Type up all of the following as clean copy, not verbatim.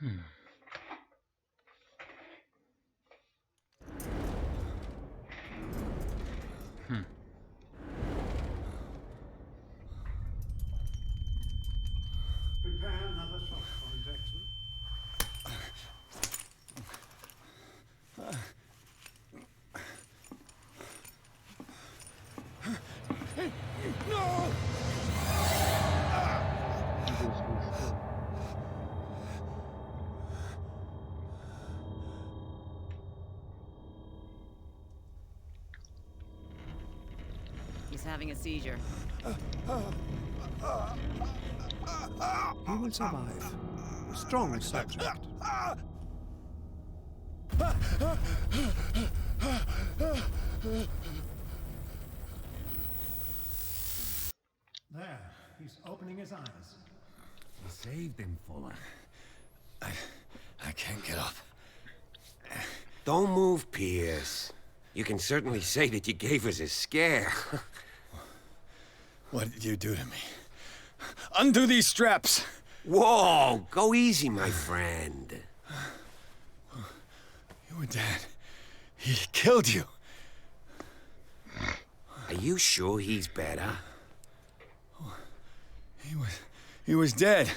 Prepare another shot for injection. No! He's having a seizure. He will survive. Strong subject. There, he's opening his eyes. You saved him, Fuller. I can't get up. Don't move, Pierce. You can certainly say that you gave us a scare. What did you do to me? Undo these straps! Whoa, go easy, my friend. You were dead. He killed you. Are you sure he's better? He was dead.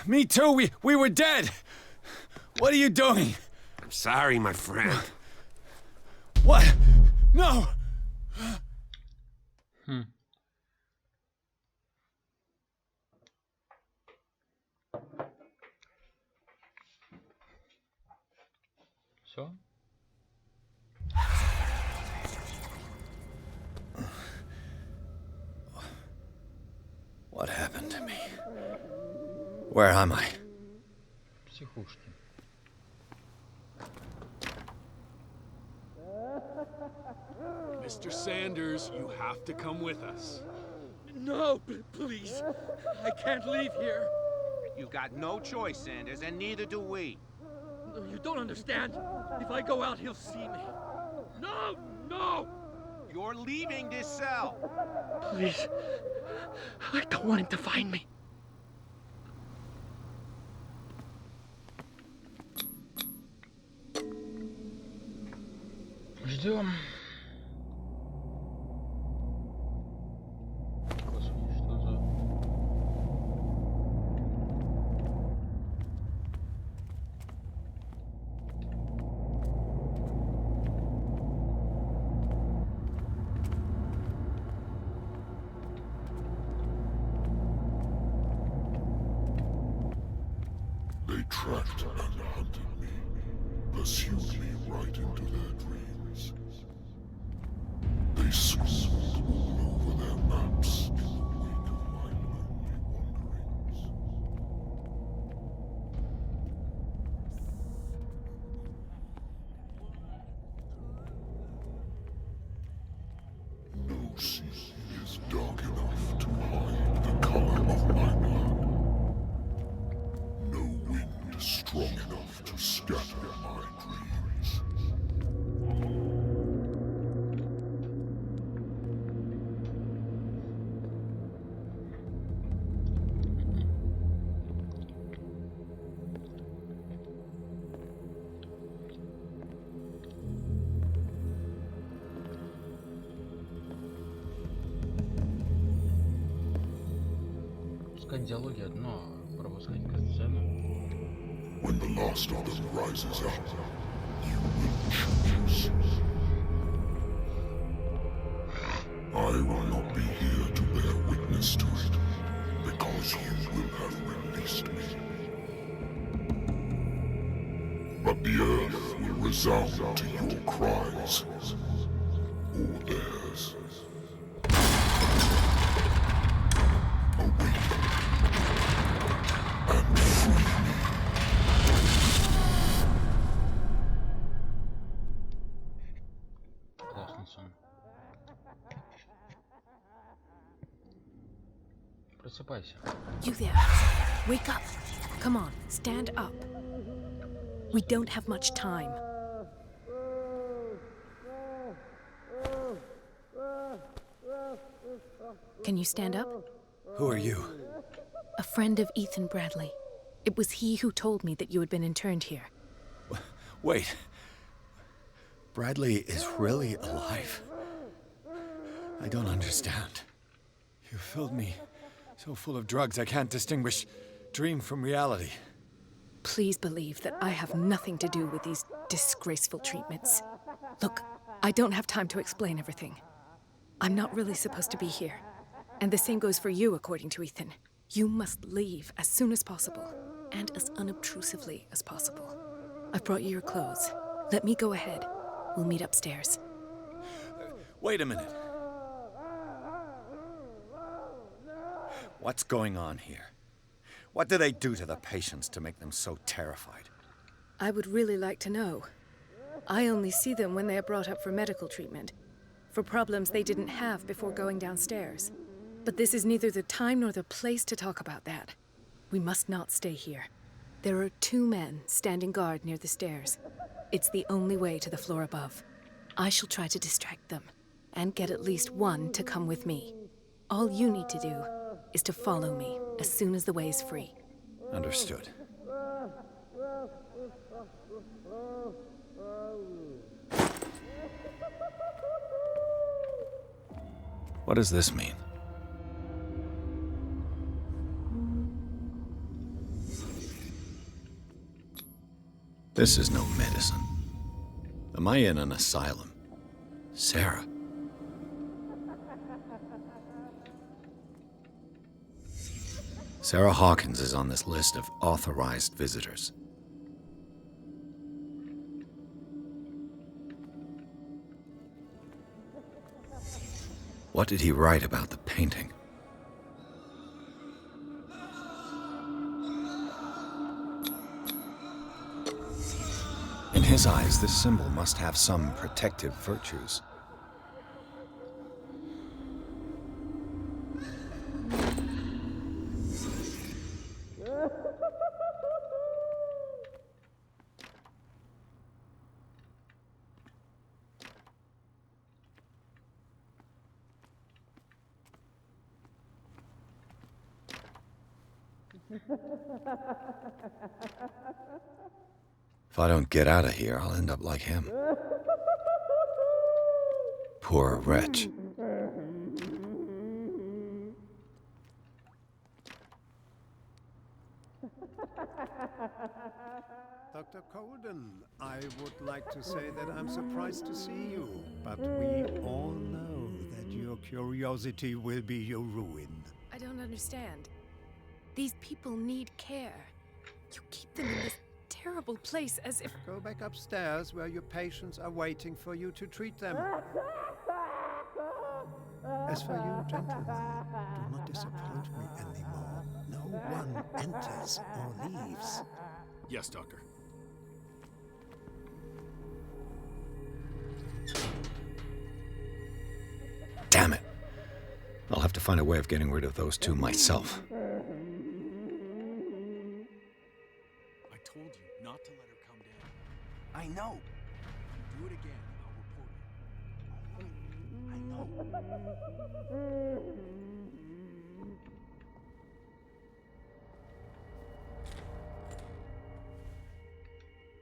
Me too, we were dead. What are you doing? I'm sorry, my friend. What? No! Все? What happened to me? Where am I? Психушки. Mr. Sanders, you have to come with us. No, please. I can't leave here. You got no choice, Sanders, and neither do we. No, you don't understand. If I go out, he'll see me. No, no! You're leaving this cell. Please. I don't want him to find me. Ждем. Господи, что за... They tracked and hunted me, pursued me right into their dreams. They swooped all over their maps in the wake of my lonely wanderings. No sea is dark enough to hide the color of my blood. No wind strong enough to scatter my dreams. Пускать диалоги одно, а пропускать сцену. When the last of them rises up, you will choose. I will not be here to bear witness to it, because you will have released me. But the earth will resound to your cries, or theirs. Awaken and free me. Классный сон. Просыпайся. You there. Wake up. Come on, stand up. We don't have much time. Can you stand up? Who are you? A friend of Ethan Bradley. It was he who told me that you had been interned here. Wait. Bradley is really alive? I don't understand. You filled me so full of drugs I can't distinguish dream from reality. Please believe that I have nothing to do with these disgraceful treatments. Look, I don't have time to explain everything. I'm not really supposed to be here. And the same goes for you, according to Ethan. You must leave as soon as possible, and as unobtrusively as possible. I've brought you your clothes. Let me go ahead. We'll meet upstairs. Wait a minute. What's going on here? What do they do to the patients to make them so terrified? I would really like to know. I only see them when they are brought up for medical treatment, for problems they didn't have before going downstairs. But this is neither the time nor the place to talk about that. We must not stay here. There are 2 men standing guard near the stairs. It's the only way to the floor above. I shall try to distract them, and get at least one to come with me. All you need to do is to follow me as soon as the way is free. Understood. What does this mean? This is no medicine. Am I in an asylum? Sarah. Sarah Hawkins is on this list of authorized visitors. What did he write about the painting? In his eyes, this symbol must have some protective virtues. If I don't get out of here, I'll end up like him. Poor wretch. Dr. Colden, I would like to say that I'm surprised to see you, but we all know that your curiosity will be your ruin. I don't understand. These people need care. You keep them in this terrible place as if... Go back upstairs where your patients are waiting for you to treat them. As for you, gentlemen, do not disappoint me anymore. No one enters or leaves. Yes, Doctor. Damn it. I'll have to find a way of getting rid of those 2 myself. I told you not to let her come down. I know. If you do it again, I'll report you. I know.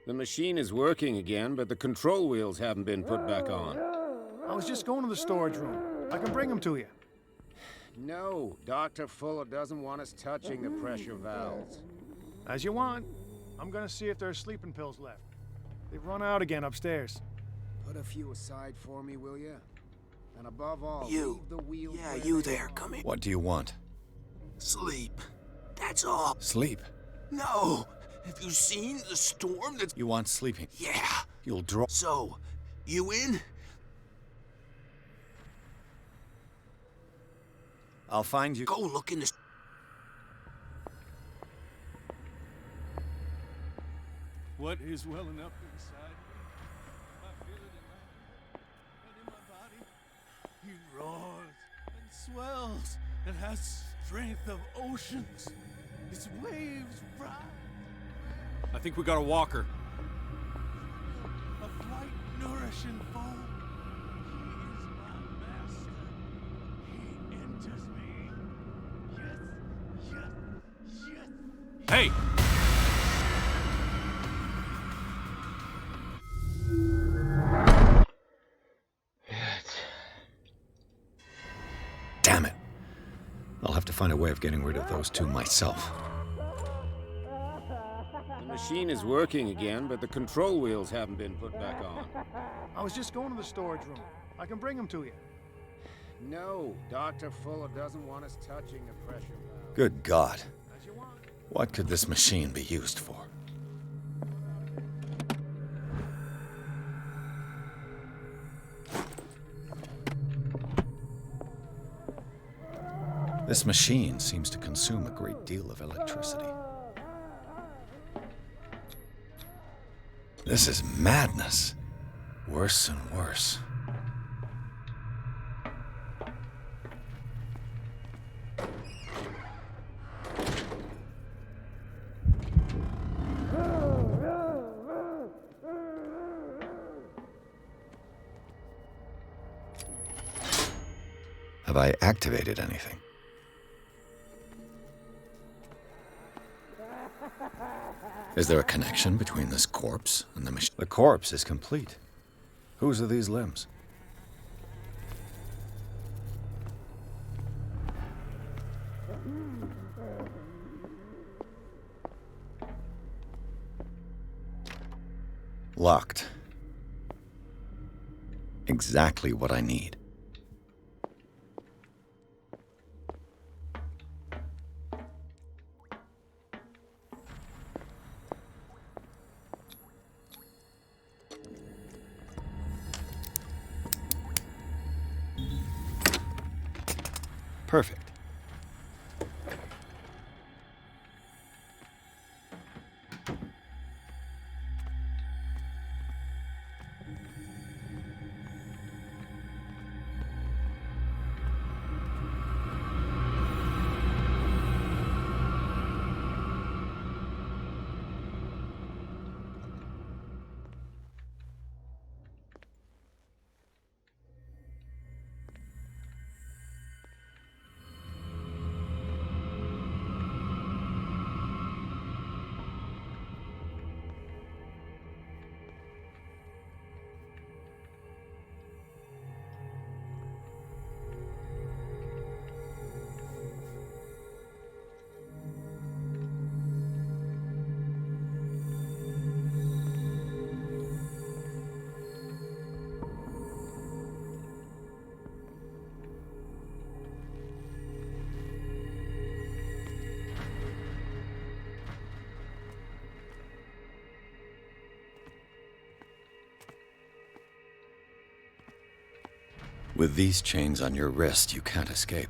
The machine is working again, but the control wheels haven't been put back on. I was just going to the storage room. I can bring them to you. No, Dr. Fuller doesn't want us touching the pressure valves. As you want. I'm gonna see if there's sleeping pills left. They've run out again upstairs. Put a few aside for me, will ya? And above all, You. leave the wheels Yeah, where you they there. are. Come in. What do you want? Sleep. That's all. Sleep? No. Have you seen the storm that's... You want sleeping? Yeah. You'll draw... So, you in? I'll find you... Go look in the... What is welling up inside me? I feel it in my heart and in my body. He roars and swells and has strength of oceans. Its waves rise. I think we got a walker. A bright, nourishing foam. He is my master. He enters me. Yes, yes, yes. Hey! find a way of getting rid of those two myself. The machine is working again, but the control wheels haven't been put back on. I was just going to the storage room. I can bring them to you. No, Dr. Fuller doesn't want us touching the pressure valve. Good God. What could this machine be used for? This machine seems to consume a great deal of electricity. This is madness. Worse and worse. Have I activated anything? Is there a connection between this corpse and the machine? The corpse is complete. Whose are these limbs? Locked. Exactly what I need. Perfect. With these chains on your wrist, you can't escape.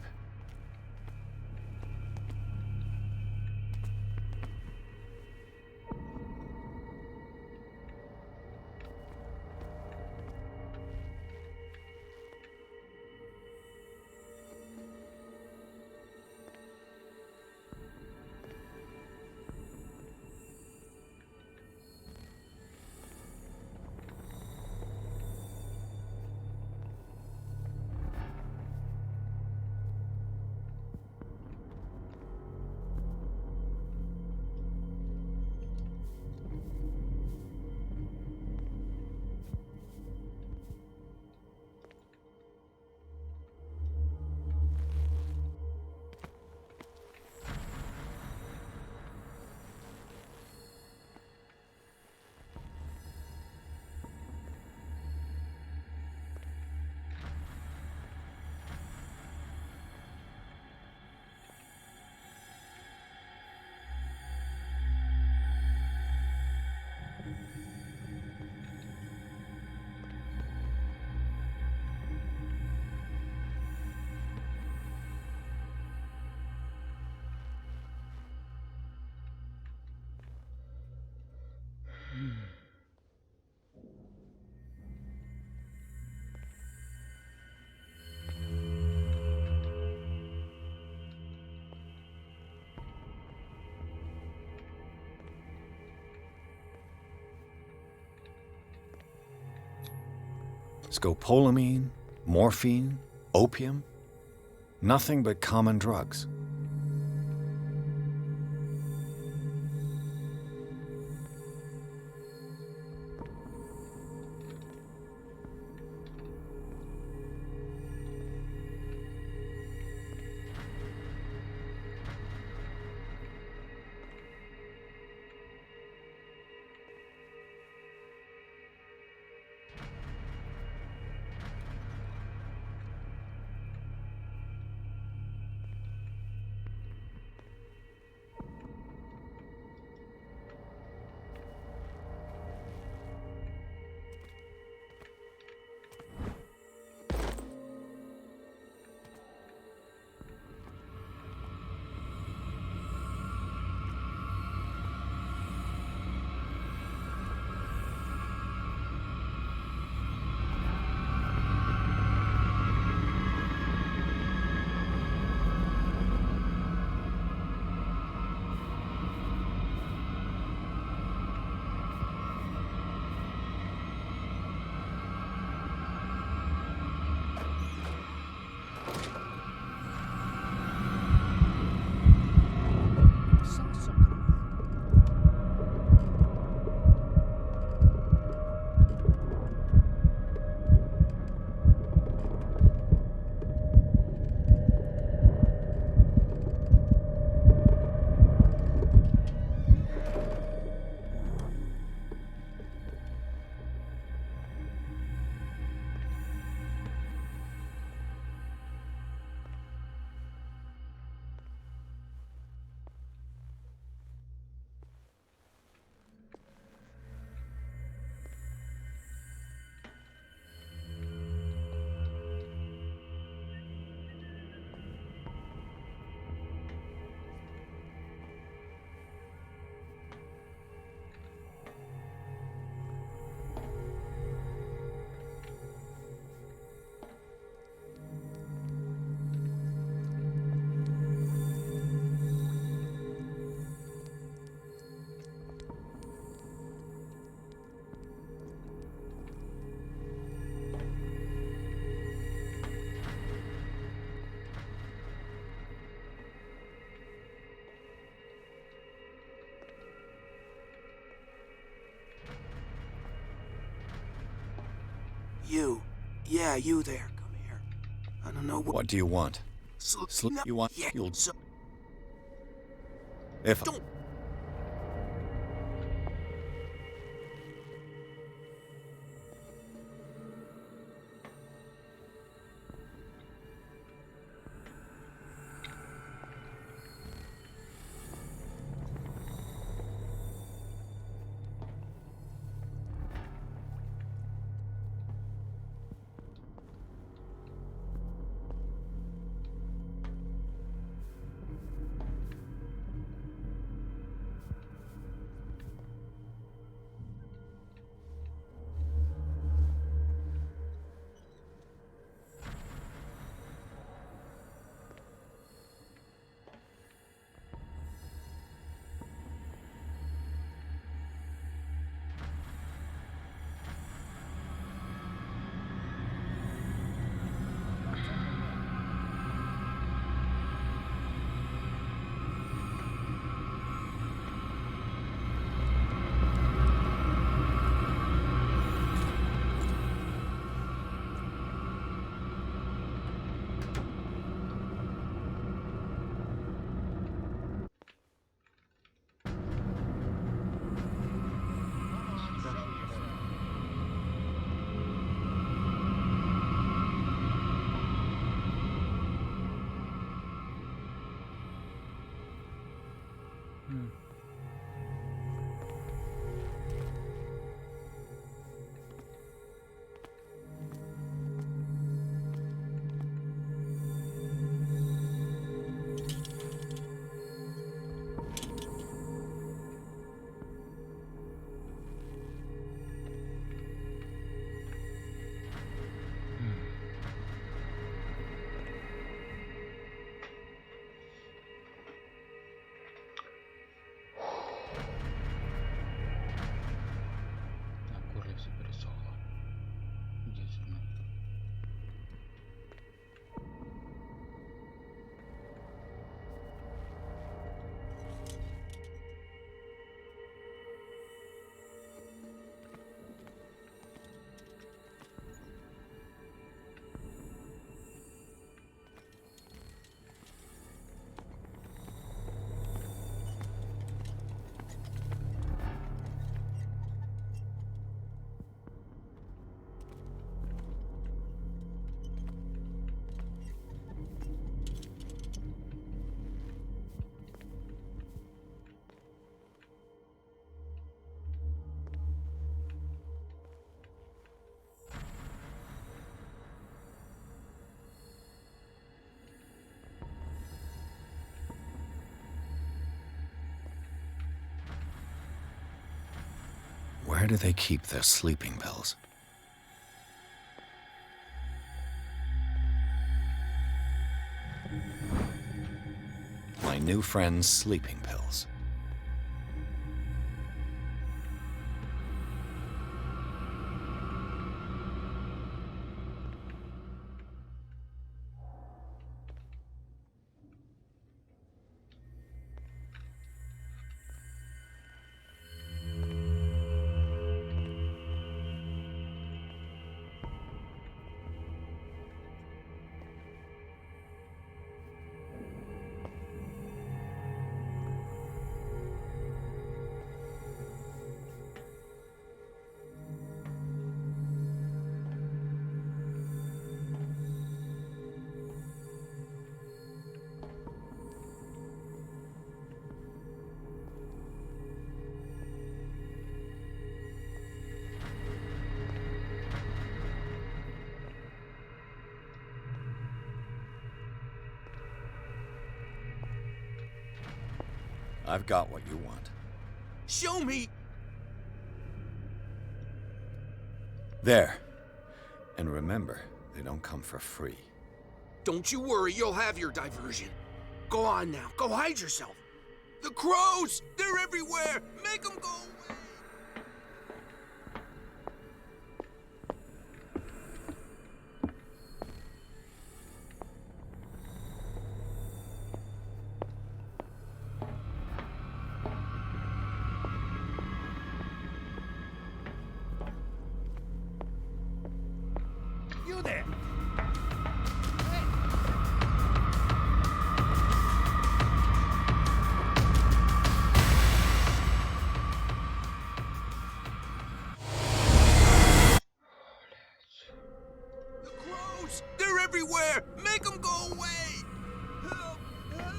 Scopolamine, morphine, opium, nothing but common drugs. You. Yeah, you there. Come here. I don't know What do you want? Sleep? You want? Yeah, You'll. so If. don't. Where do they keep their sleeping pills? My new friend's sleeping pills. I've got what you want. Show me! There. And remember, they don't come for free. Don't you worry, you'll have your diversion. Go on now, go hide yourself. The crows! They're everywhere! Make them go away! everywhere! Make them go away! Help! Help!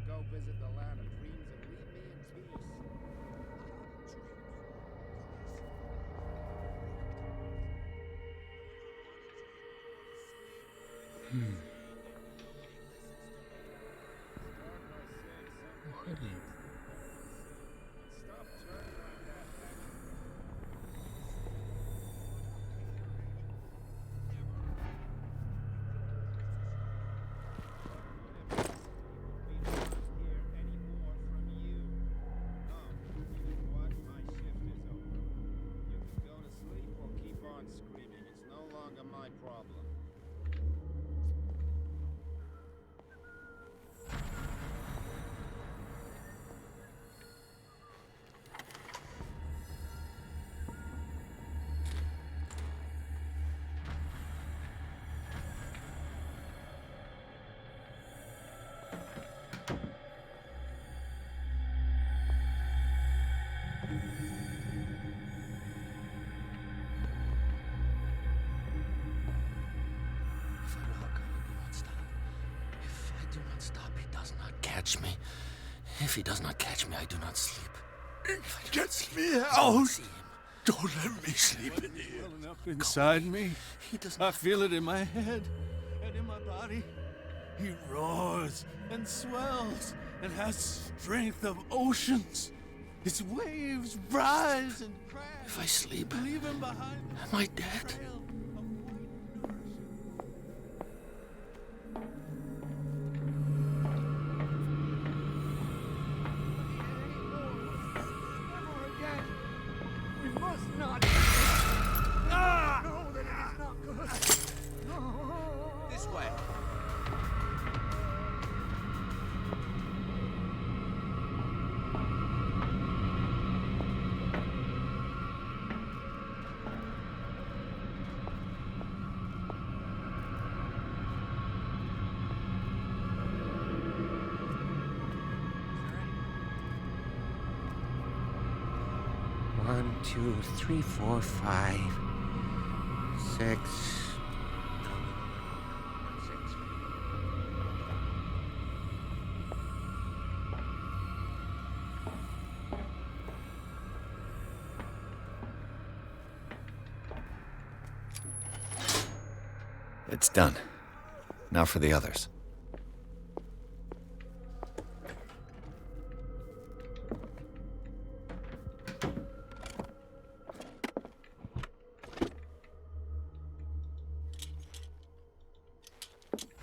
Go visit the land of dreams and leave me in peace. Уходи. Catch me. If he does not catch me, I do not sleep. Get me out! Don't let me sleep in here. Welling up inside me. I feel it in my head and in my body. He roars and swells and has strength of oceans. His waves rise and crash. If I sleep, leave him behind. Am I dead? This way. One, 2, 3, 4, 5, 6. It's done. Now for the others.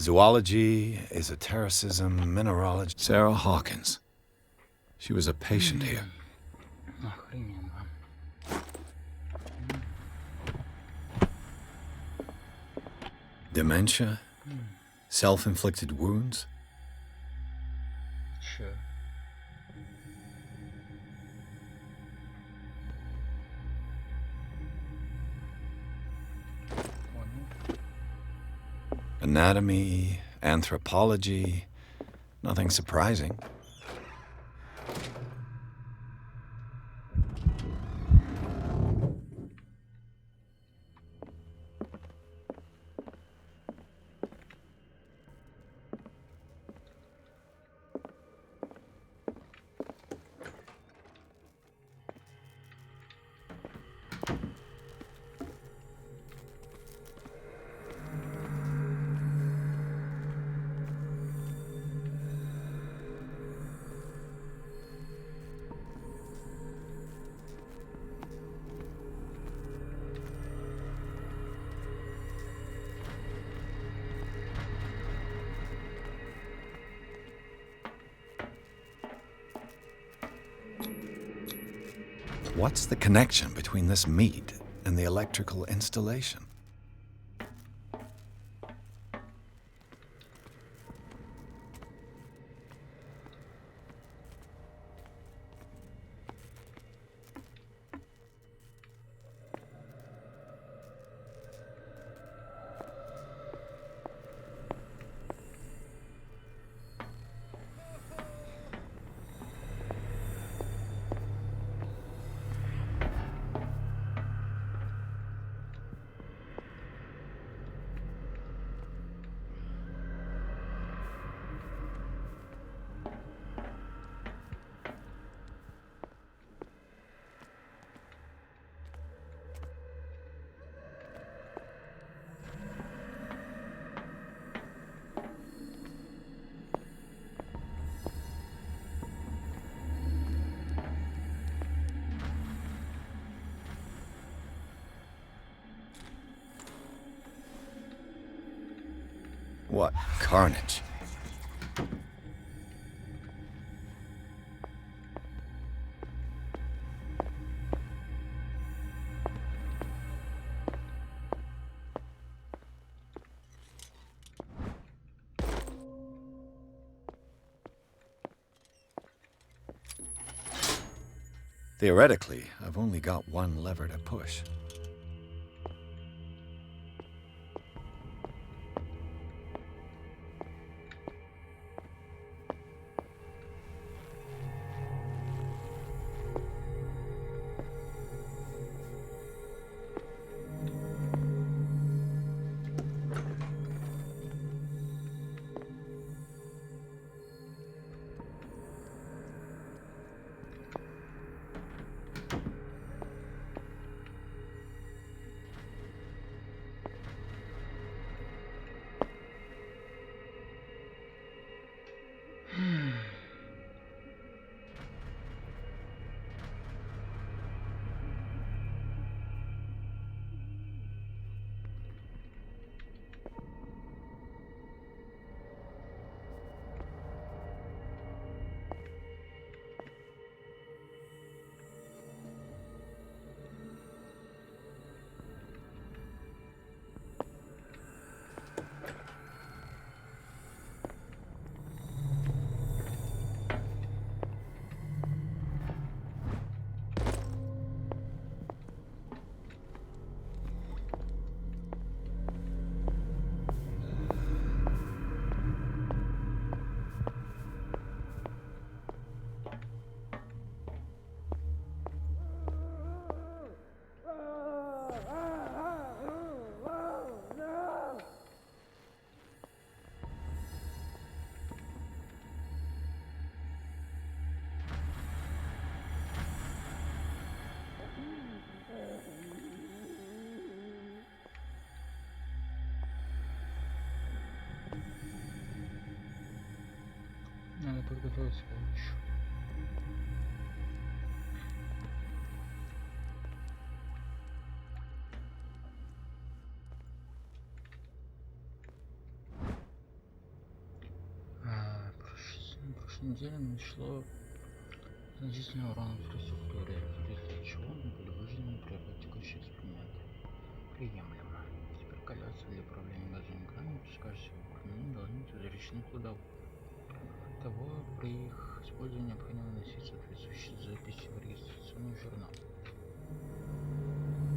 Zoology, esotericism, mineralogy. Sarah Hawkins. She was a patient here. Dementia? Self-inflicted wounds? Sure. Anatomy, anthropology, nothing surprising. What's the connection between this meat and the electrical installation? What carnage. Theoretically, I've only got one lever to push. Надо подготовиться получше. Прошлой неделе нашло значительный урон инфраструктуре, в результате чего мы были вынуждены прервать текущие эксперименты. Приемлемо. Теперь колеса для управления газовыми кранами, пускающиеся в окна, должны быть разрешены куда того, при их использовании необходимо носить соответствующие записи в регистрационный журнал.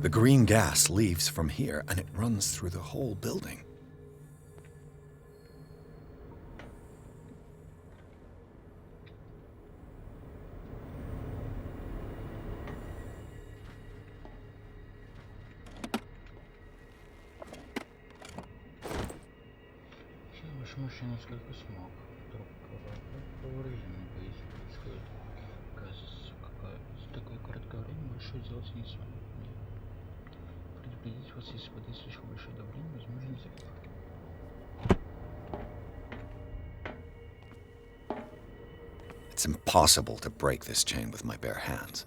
The green gas leaves from here and it runs through the whole building. Мужчина несколько смог. Вдруг поврежденный боится происходит. Кажется, за такое короткое время большое делать не смогу. Предупредить вас, если подать слишком большое давление, возможно закрыть. It's impossible to break this chain with my bare hands.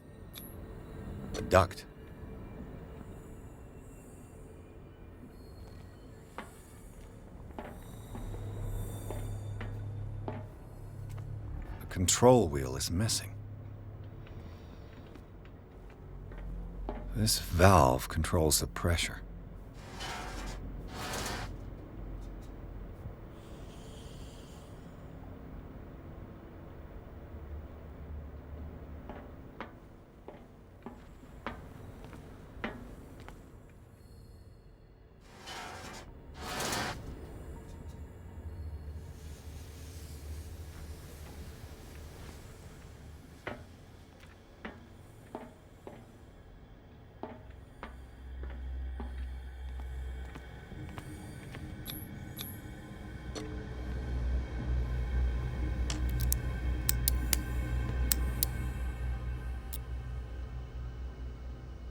A duct. The control wheel is missing. This valve controls the pressure.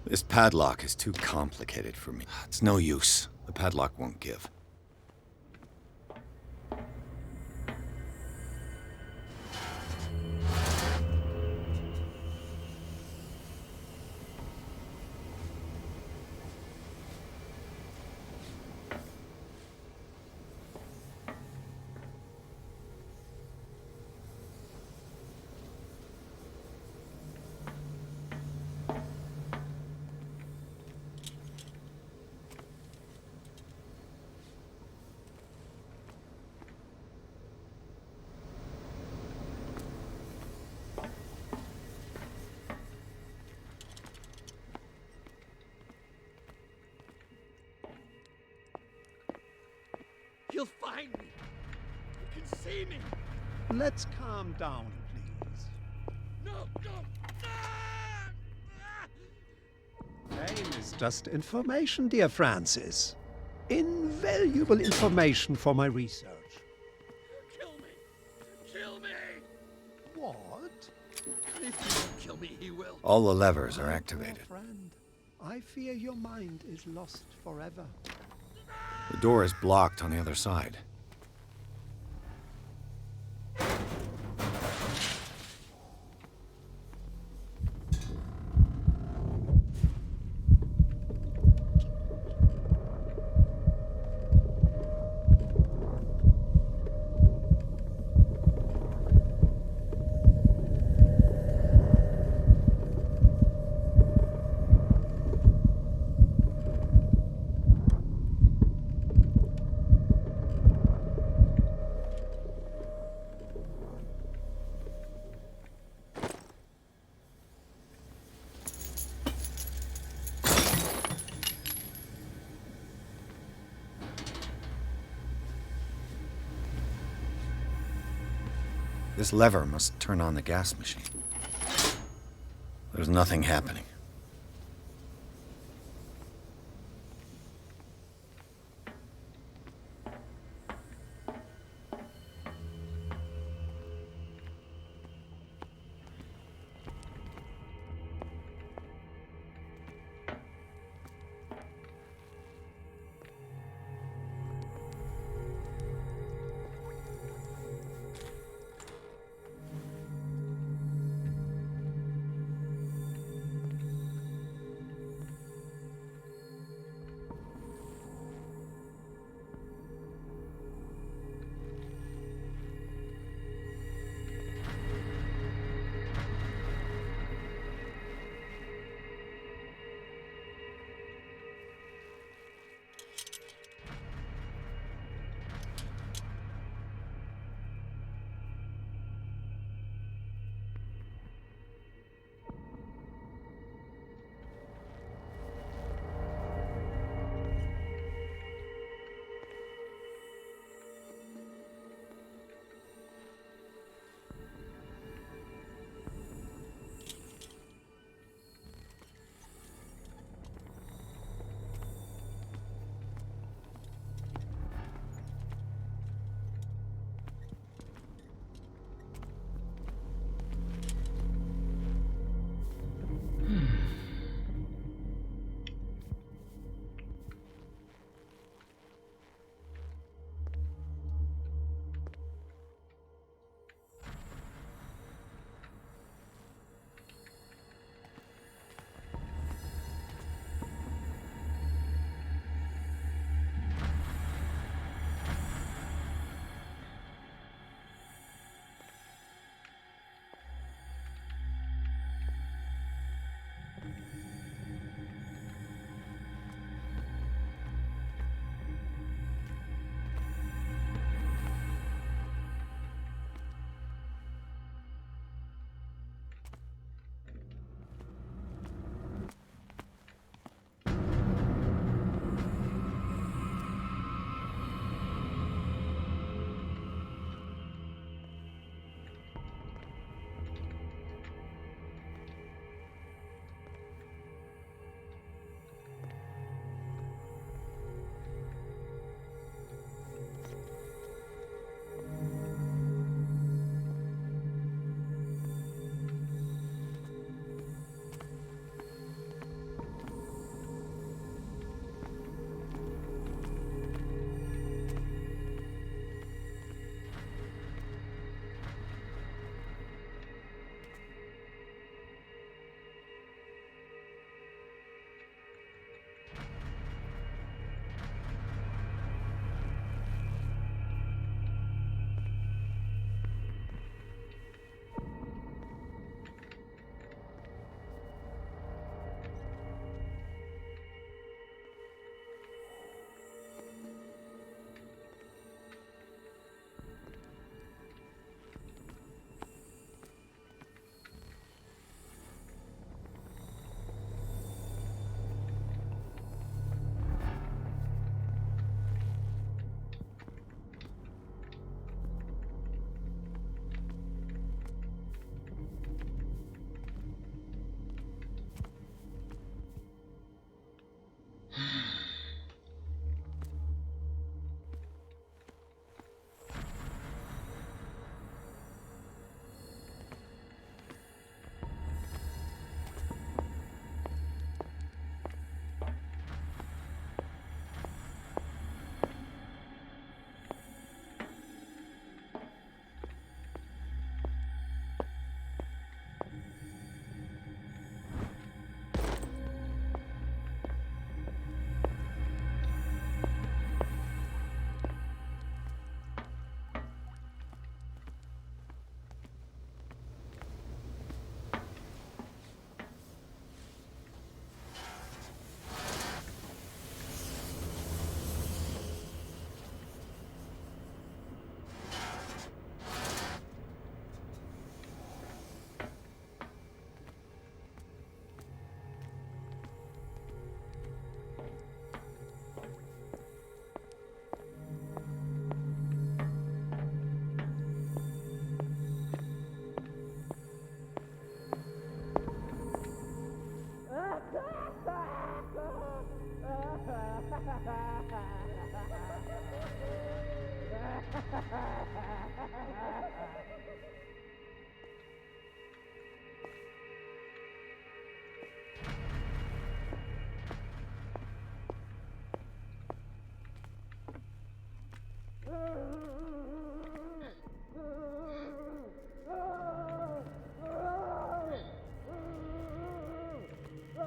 This padlock is too complicated for me. It's no use. The padlock won't give. He'll find me. He can see me. Let's calm down, please. No, no. Pain is just information, dear Francis. Invaluable information for my research. Kill me. Kill me. What? If he won't kill me, he will. All the levers are activated. Friend, I fear your mind is lost forever. The door is blocked on the other side. This lever must turn on the gas machine. There's nothing happening.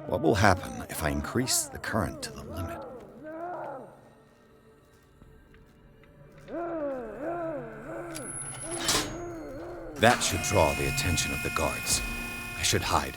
What will happen if I increase the current to the limit? That should draw the attention of the guards. I should hide.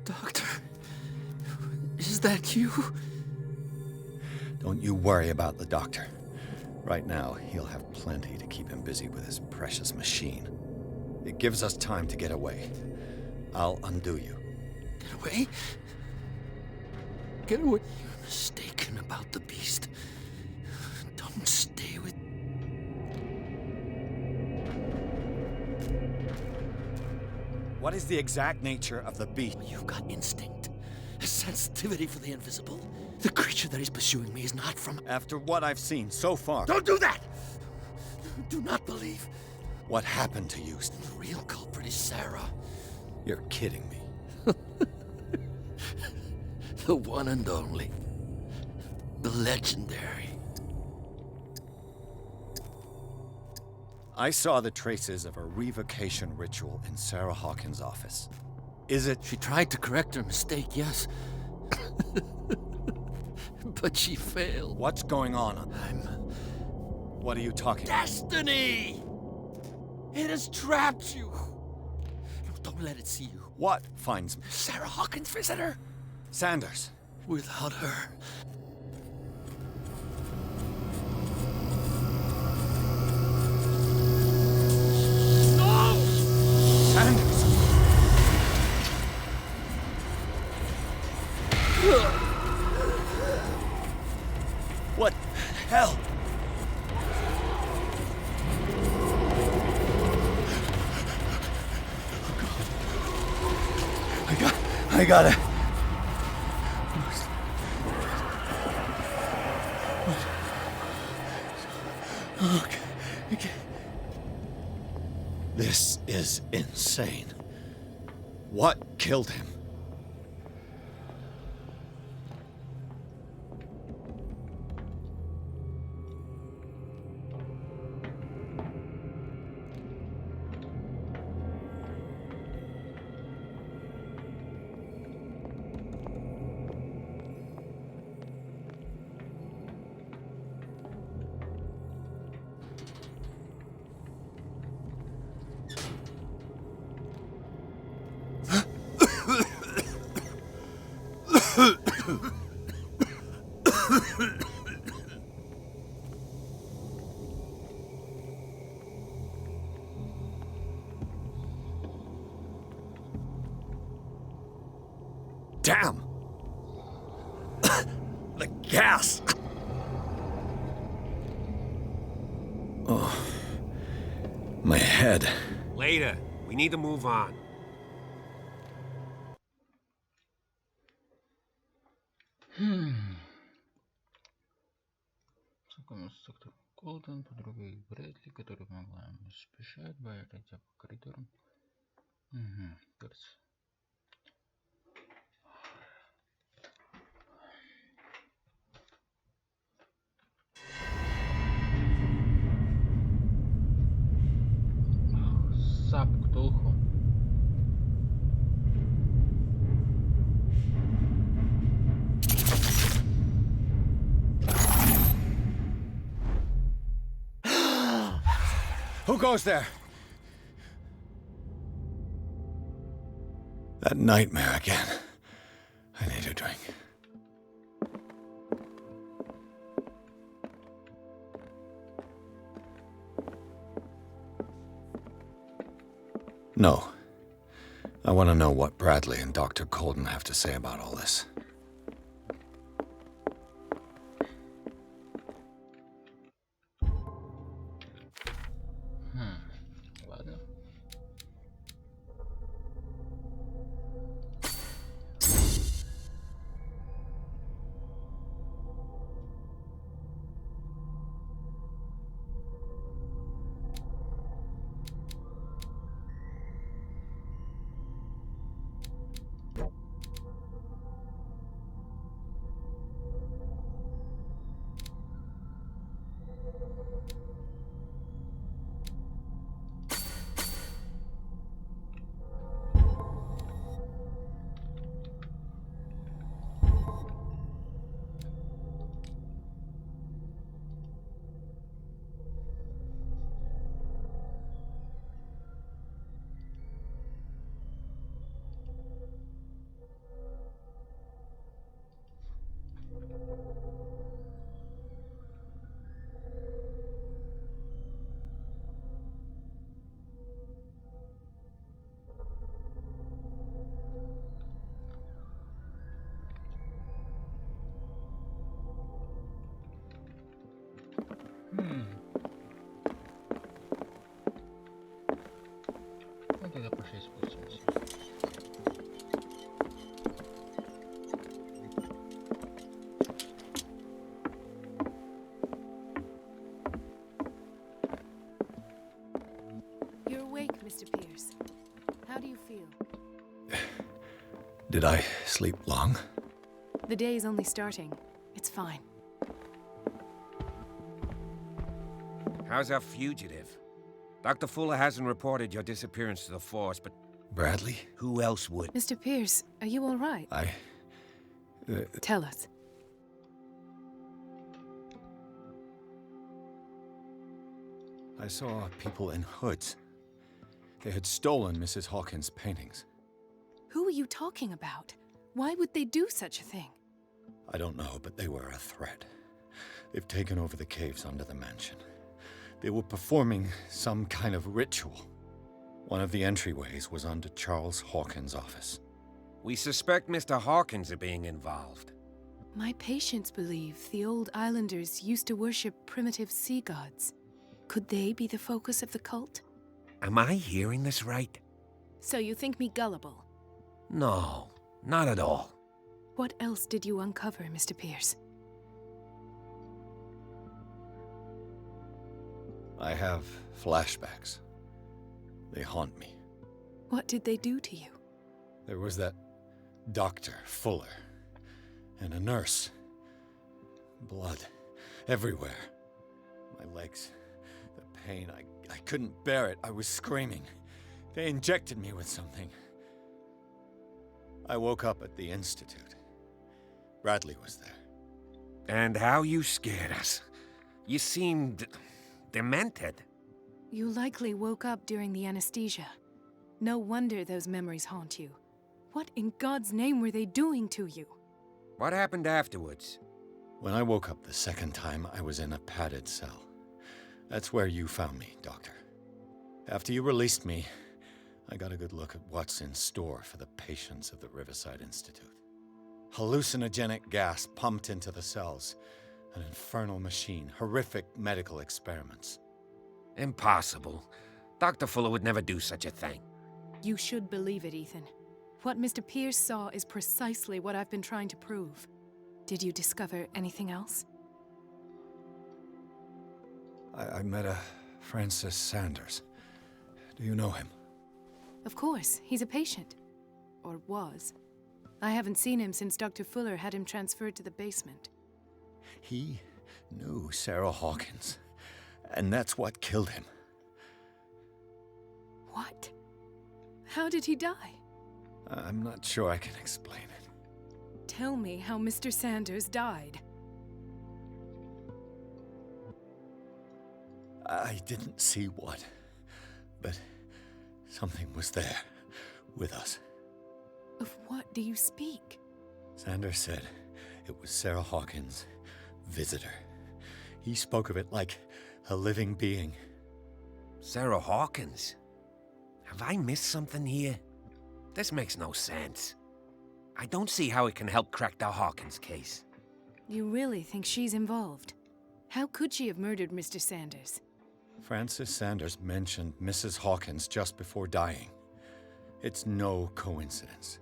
Doctor, is that you? Don't you worry about the doctor. Right now, he'll have plenty to keep him busy with his precious machine. It gives us time to get away. I'll undo you. Get away? Get away. You're mistaken about the beast. Don't stay with... What is the exact nature of the beast? You've got instinct. A sensitivity for the invisible. The creature that is pursuing me is not from... After what I've seen so far... Don't do that! Do not believe. What happened to you? The real culprit is Sarah. You're kidding me. The one and only. The legendary. I saw the traces of a revocation ritual in Sarah Hawkins' office. Is it... She tried to correct her mistake, yes. But she failed. What's going on? What are you talking about? Destiny! It has trapped you. No, don't let it see you. What finds me? Sarah Hawkins' visitor. Sanders. Without her... Sanders! What the hell? I gotta... Okay. This is insane. What killed him? Damn! The gas! Oh, my head. Later. We need to move on. Знакомился с доктором Колден, подругой Брэдли, которая помогла ему спешать, пройдя по коридорам. Кажется. Сап Ктулху. Who goes there? That nightmare again. I need a drink. No. I want to know what Bradley and Dr. Colden have to say about all this. Ладно. Ну тогда пошли спустимся. You're awake, Mr. Pierce. How do you feel? Did I sleep long? The day is only starting. It's fine. How's our fugitive? Dr. Fuller hasn't reported your disappearance to the force, but... Bradley? Who else would? Mr. Pierce, are you all right? Tell us. I saw people in hoods. They had stolen Mrs. Hawkins' paintings. Who are you talking about? Why would they do such a thing? I don't know, but they were a threat. They've taken over the caves under the mansion. They were performing some kind of ritual. One of the entryways was under Charles Hawkins' office. We suspect Mr. Hawkins of being involved. My patients believe the old islanders used to worship primitive sea gods. Could they be the focus of the cult? Am I hearing this right? So you think me gullible? No, not at all. What else did you uncover, Mr. Pierce? I have flashbacks. They haunt me. What did they do to you? There was that Dr. Fuller and a nurse. Blood everywhere. My legs, the pain, I couldn't bear it. I was screaming. They injected me with something. I woke up at the Institute. Bradley was there. And how you scared us. You seemed... demented. You likely woke up during the anesthesia. No wonder those memories haunt you. What in God's name were they doing to you? What happened afterwards? When I woke up the second time, I was in a padded cell. That's where you found me, Doctor. After you released me, I got a good look at what's in store for the patients of the Riverside Institute. Hallucinogenic gas pumped into the cells. An infernal machine, horrific medical experiments. Impossible. Dr. Fuller would never do such a thing. You should believe it, Ethan. What Mr. Pierce saw is precisely what I've been trying to prove. Did you discover anything else? I met a Francis Sanders. Do you know him? Of course, he's a patient. Or was. I haven't seen him since Dr. Fuller had him transferred to the basement. He knew Sarah Hawkins, and that's what killed him. What? How did he die? I'm not sure I can explain it. Tell me how Mr. Sanders died. I didn't see what, but something was there with us. Of what do you speak? Sanders said it was Sarah Hawkins' visitor. He spoke of it like a living being. Sarah Hawkins? Have I missed something here? This makes no sense. I don't see how it can help crack the Hawkins case. You really think she's involved? How could she have murdered Mr. Sanders? Francis Sanders mentioned Mrs. Hawkins just before dying. It's no coincidence.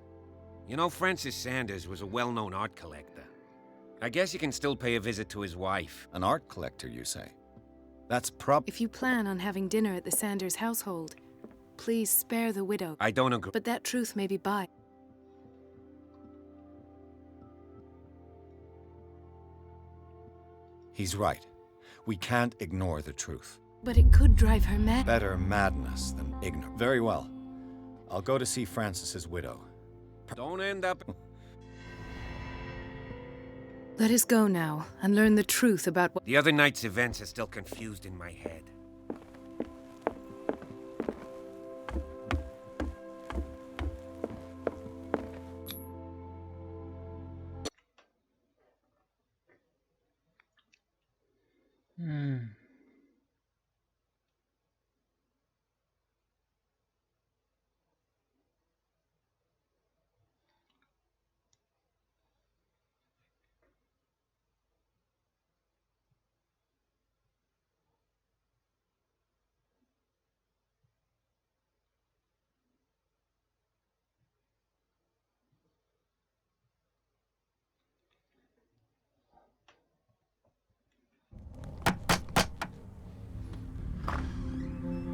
You know, Francis Sanders was a well-known art collector. I guess you can still pay a visit to his wife. An art collector, you say? That's If you plan on having dinner at the Sanders household, please spare the widow. I don't agree. But that truth may be by. He's right. We can't ignore the truth. But it could drive her mad. Better madness than ignorance. Very well. I'll go to see Francis's widow. Don't end up... Let us go now and learn the truth about what... The other night's events are still confused in my head.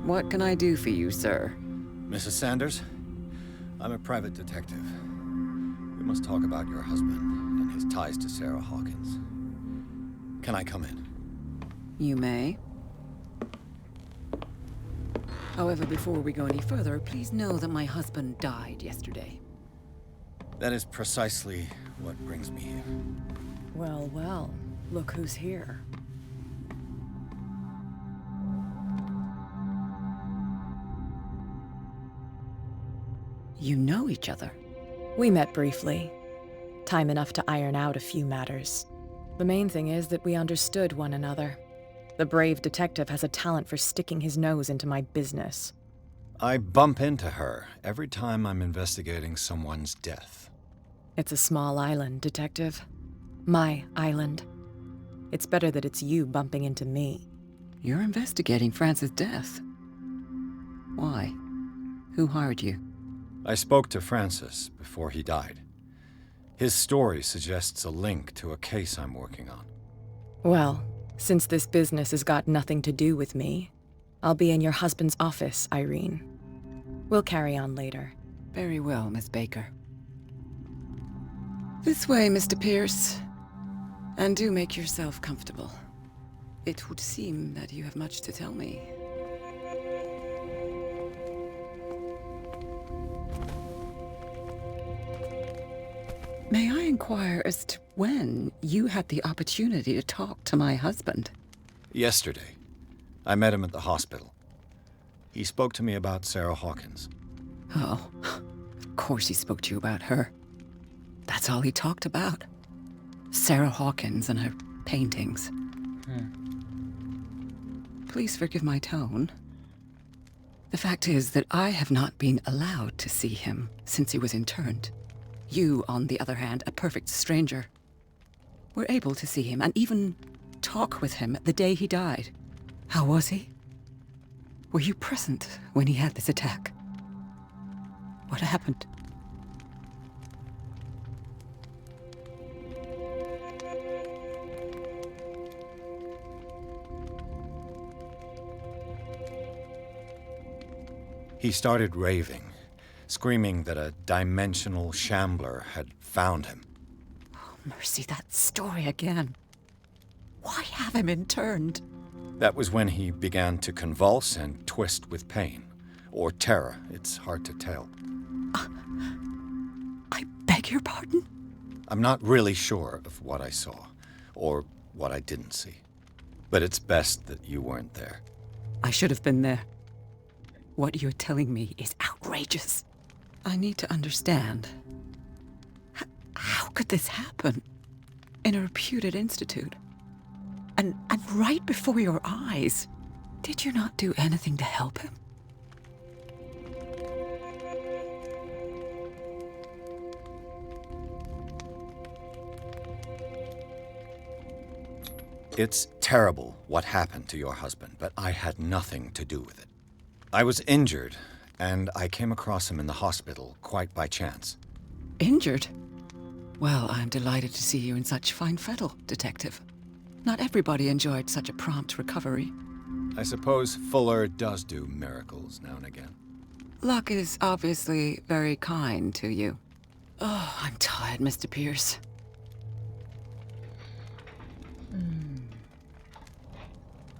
What can I do for you, sir? Mrs. Sanders, I'm a private detective. We must talk about your husband and his ties to Sarah Hawkins. Can I come in? You may. However, before we go any further, please know that my husband died yesterday. That is precisely what brings me here. Well, well, look who's here. You know each other? We met briefly. Time enough to iron out a few matters. The main thing is that we understood one another. The brave detective has a talent for sticking his nose into my business. I bump into her every time I'm investigating someone's death. It's a small island, Detective. My island. It's better that it's you bumping into me. You're investigating Francis' death. Why? Who hired you? I spoke to Francis before he died. His story suggests a link to a case I'm working on. Well, since this business has got nothing to do with me, I'll be in your husband's office, Irene. We'll carry on later. Very well, Miss Baker. This way, Mr. Pierce. And do make yourself comfortable. It would seem that you have much to tell me. May I inquire as to when you had the opportunity to talk to my husband? Yesterday. I met him at the hospital. He spoke to me about Sarah Hawkins. Oh, of course he spoke to you about her. That's all he talked about. Sarah Hawkins and her paintings. Please forgive my tone. The fact is that I have not been allowed to see him since he was interned. You, on the other hand, a perfect stranger, were able to see him and even talk with him the day he died. How was he? Were you present when he had this attack? What happened? He started raving, screaming that a dimensional shambler had found him. Oh, mercy, that story again. Why have him interned? That was when he began to convulse and twist with pain. Or terror, it's hard to tell. I beg your pardon? I'm not really sure of what I saw, or what I didn't see. But it's best that you weren't there. I should have been there. What you're telling me is outrageous. I need to understand. How could this happen? In a reputed institute? And right before your eyes? Did you not do anything to help him? It's terrible what happened to your husband, but I had nothing to do with it. I was injured, and I came across him in the hospital quite by chance. Injured? Well, I'm delighted to see you in such fine fettle, Detective. Not everybody enjoyed such a prompt recovery. I suppose Fuller does do miracles now and again. Luck is obviously very kind to you. Oh, I'm tired, Mr. Pierce.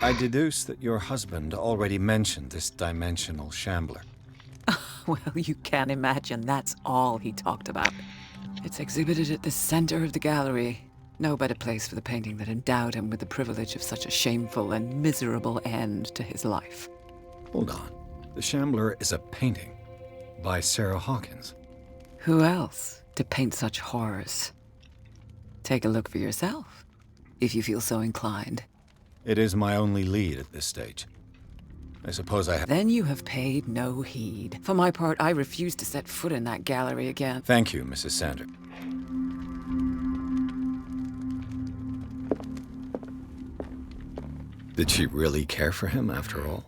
I deduce that your husband already mentioned this dimensional shambler. Well, you can't imagine that's all he talked about. It's exhibited at the center of the gallery. No better place for the painting that endowed him with the privilege of such a shameful and miserable end to his life. Hold on. The shambler is a painting by Sarah Hawkins. Who else to paint such horrors? Take a look for yourself, if you feel so inclined. It is my only lead at this stage. I suppose I have... Then you have paid no heed. For my part, I refuse to set foot in that gallery again. Thank you, Mrs. Sander. Did she really care for him after all?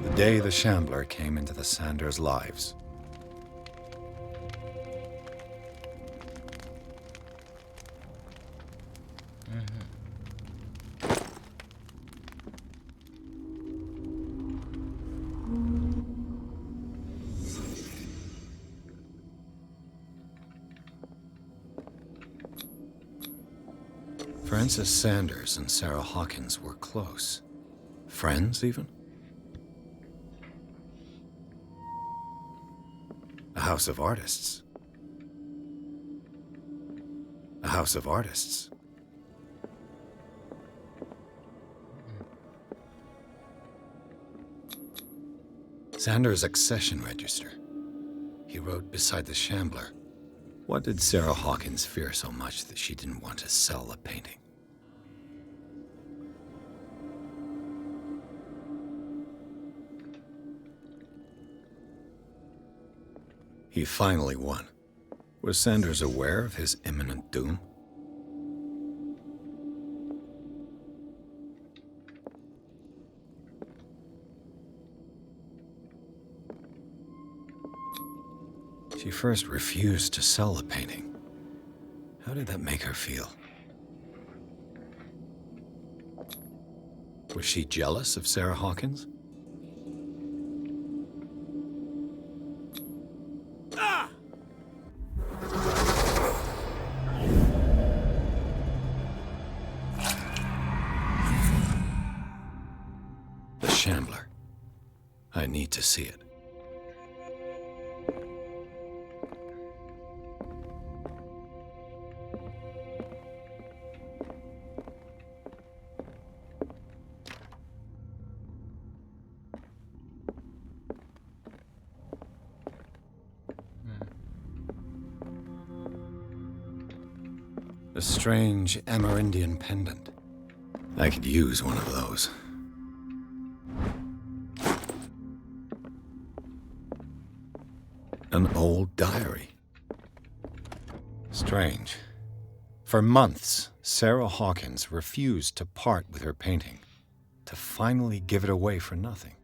The day the Shambler came into the Sanders' lives. Frances Sanders and Sarah Hawkins were close. Friends, even? A house of artists. A house of artists. Sanders' accession register. He wrote beside the Shambler. What did Sarah Hawkins fear so much that she didn't want to sell the painting? He finally won. Was Sanders aware of his imminent doom? She first refused to sell the painting. How did that make her feel? Was she jealous of Sarah Hawkins? The Shambler. I need to see it. A strange Amerindian pendant. I could use one of those. An old diary. Strange. For months, Sarah Hawkins refused to part with her painting, to finally give it away for nothing.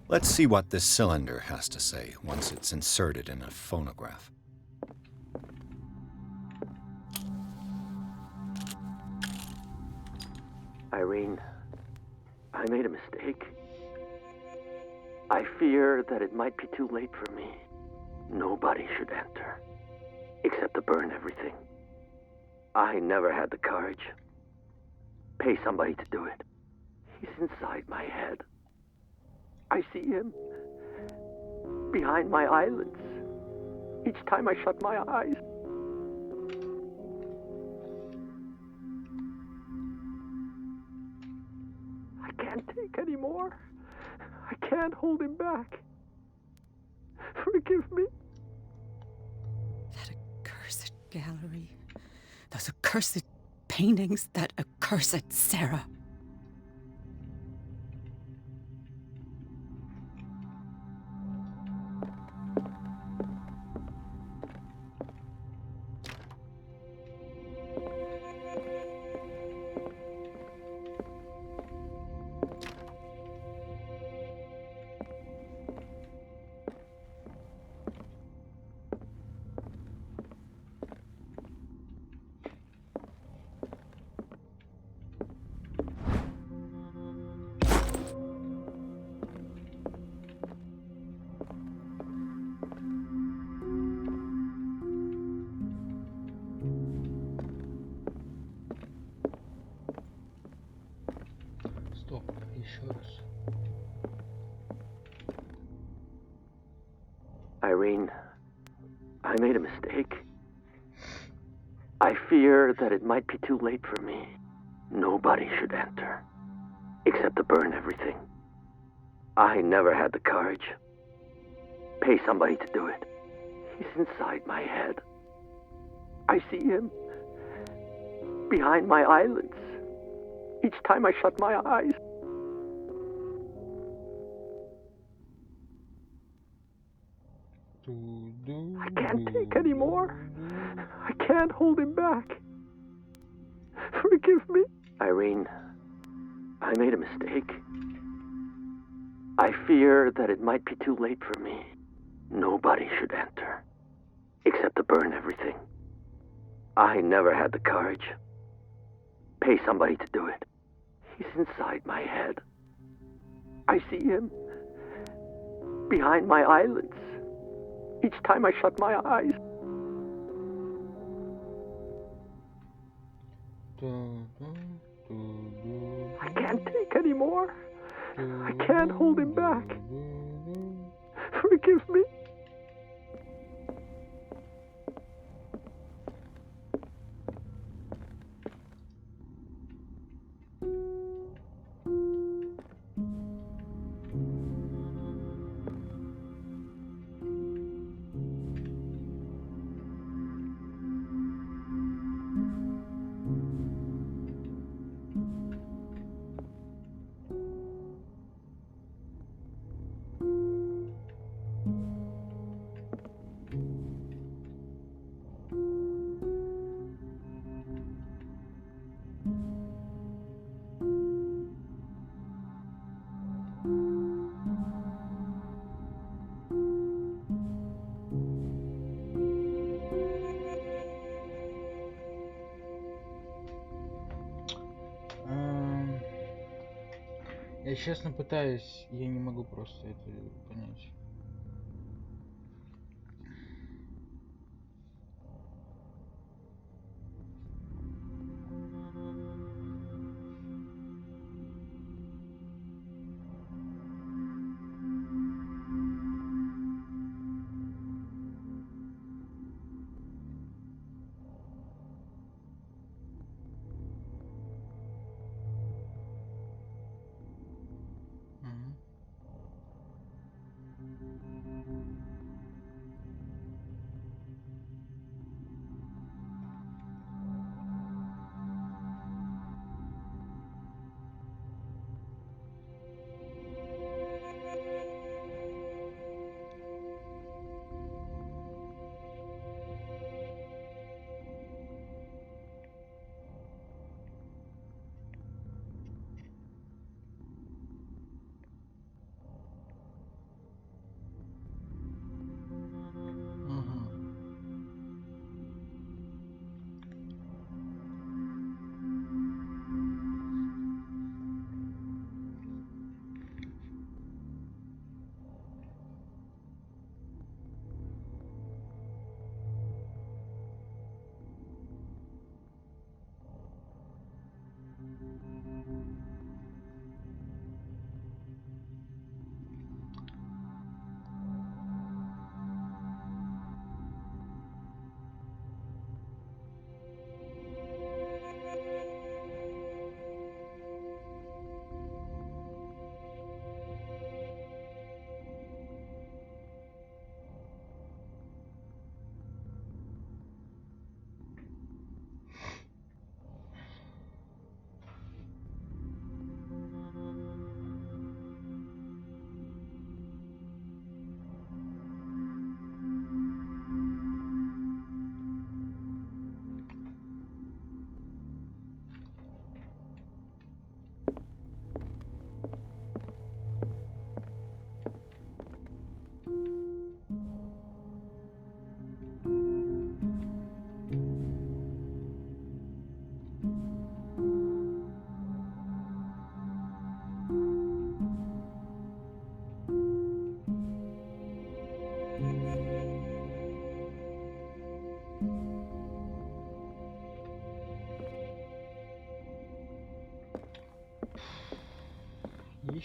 Let's see what this cylinder has to say once it's inserted in a phonograph. Irene, I made a mistake. I fear that it might be too late for me. Nobody should enter, except to burn everything. I never had the courage. Pay somebody to do it. He's inside my head. I see him behind my eyelids each time I shut my eyes. I can't take any more. I can't hold him back. Forgive me. That accursed gallery. Those accursed paintings. That accursed Sarah. Irene, I made a mistake. I fear that it might be too late for me. Nobody should enter, except to burn everything. I never had the courage. Pay somebody to do it. He's inside my head. I see him behind my eyelids each time I shut my eyes. I can't take any more. I can't hold him back. Forgive me. Irene, I made a mistake. I fear that it might be too late for me. Nobody should enter, except to burn everything. I never had the courage. Pay somebody to do it. He's inside my head. I see him behind my eyelids each time I shut my eyes. I can't take any more. I can't hold him back. Forgive me. Я честно пытаюсь, я не могу просто это понять.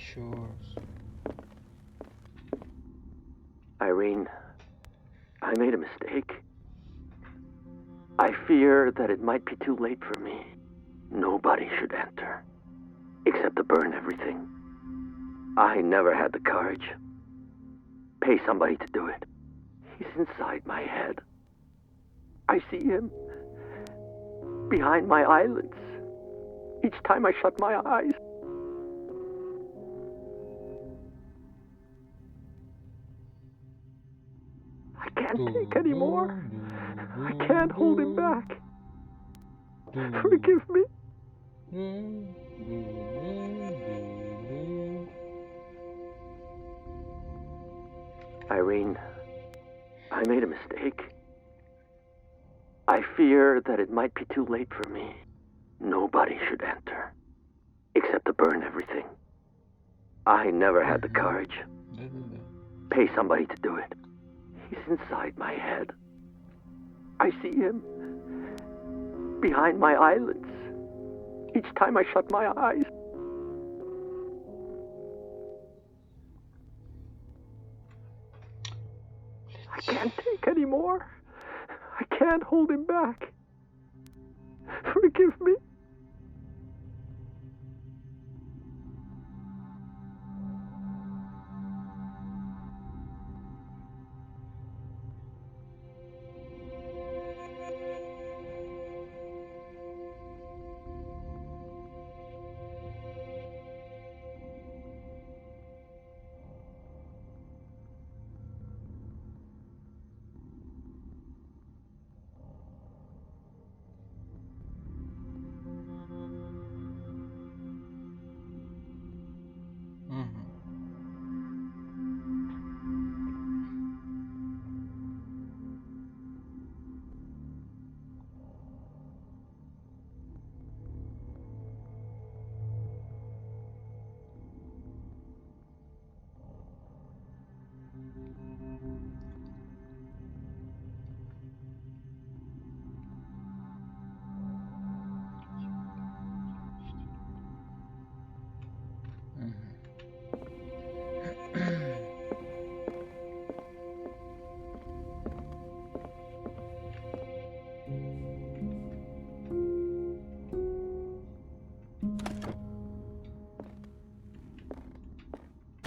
еще раз. Irene, I made a mistake. I fear that it might be too late for me. Nobody should enter, except to burn everything. I never had the courage. Pay somebody to do it. He's inside my head. I see him behind my eyelids each time I shut my eyes. I can't take any more. I can't hold him back. Forgive me. Irene, I made a mistake. I fear that it might be too late for me. Nobody should enter, except to burn everything. I never had the courage. Pay somebody to do it. He's inside my head. I see him behind my eyelids each time I shut my eyes. I can't take any more. I can't hold him back. Forgive me.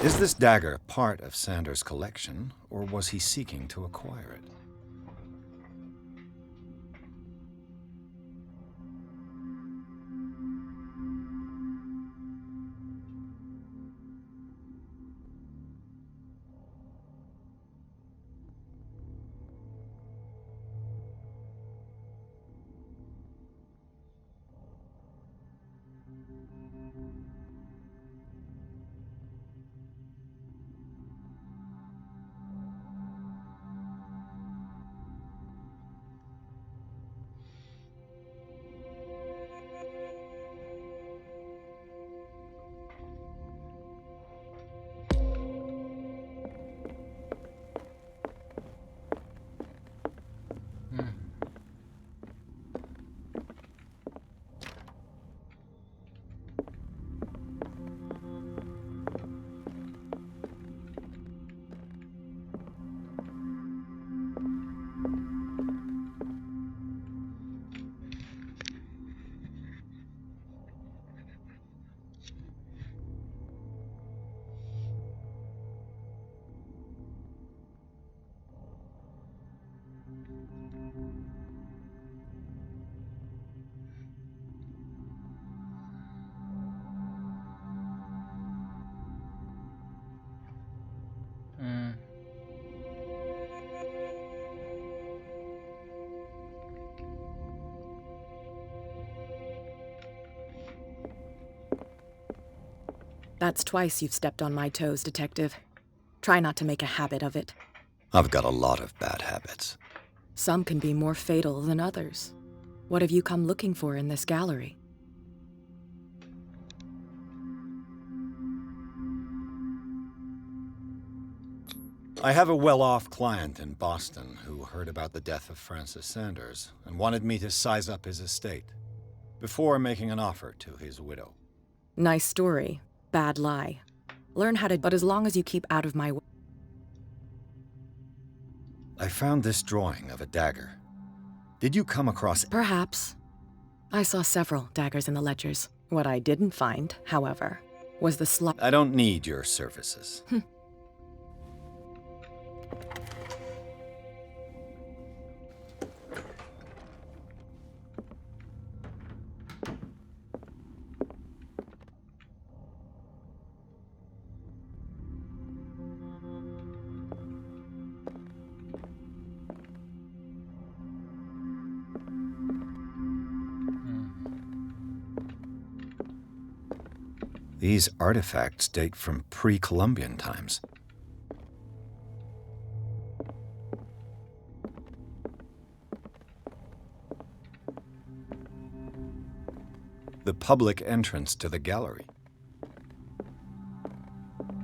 Is this dagger part of Sanders' collection, or was he seeking to acquire it? That's twice you've stepped on my toes, Detective. Try not to make a habit of it. I've got a lot of bad habits. Some can be more fatal than others. What have you come looking for in this gallery? I have a well-off client in Boston who heard about the death of Francis Sanders and wanted me to size up his estate before making an offer to his widow. Nice story. Bad lie. Learn how to, but as long as you keep out of my way. I found this drawing of a dagger. Did you come across it? Perhaps. I saw several daggers in the ledgers. What I didn't find, however, was the I don't need your services. These artifacts date from pre-Columbian times. The public entrance to the gallery.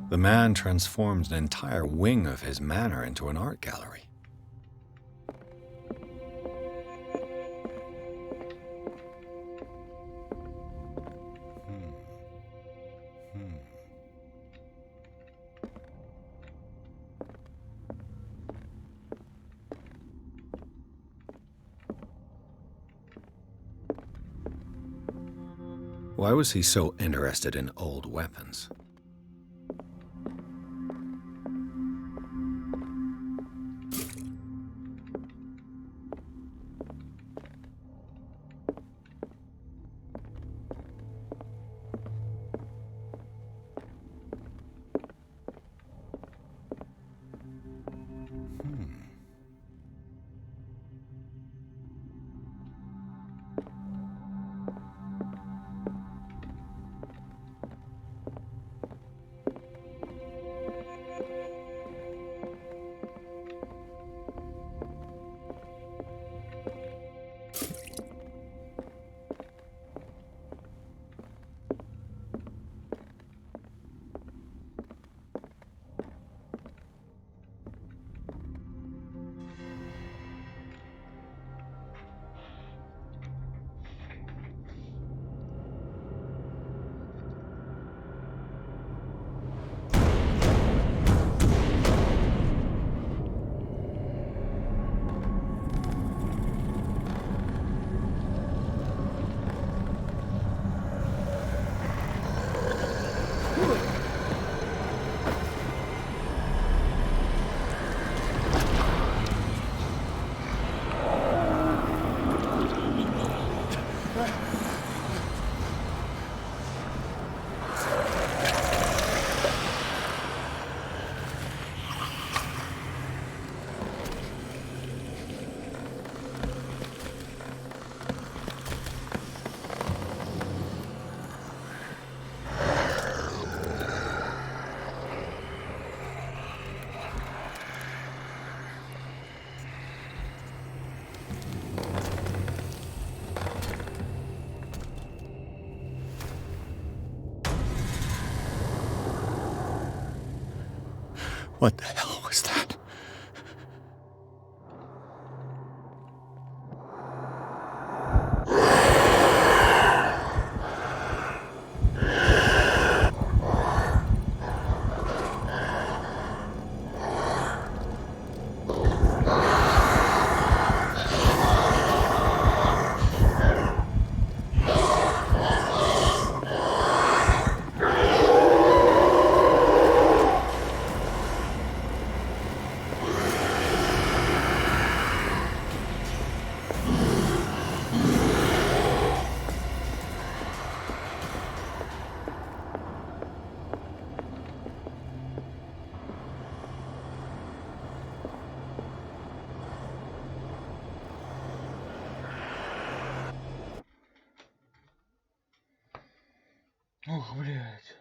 The man transforms an entire wing of his manor into an art gallery. Why was he so interested in old weapons? What the hell was that? Ох, блядь.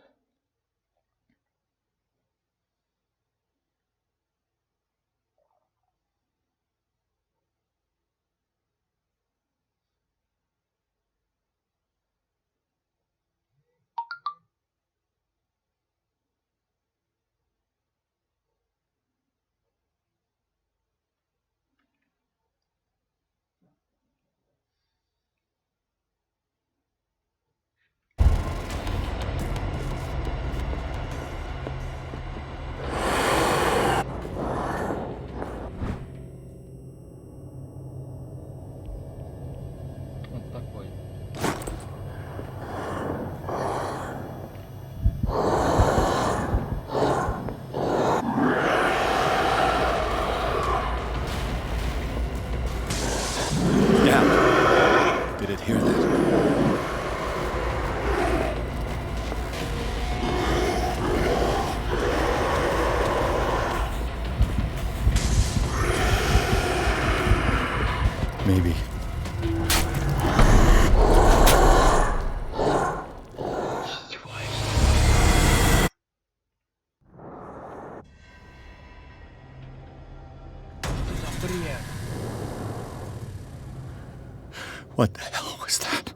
maybe. What the hell was that?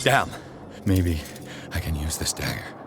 Damn. Maybe I can use this dagger.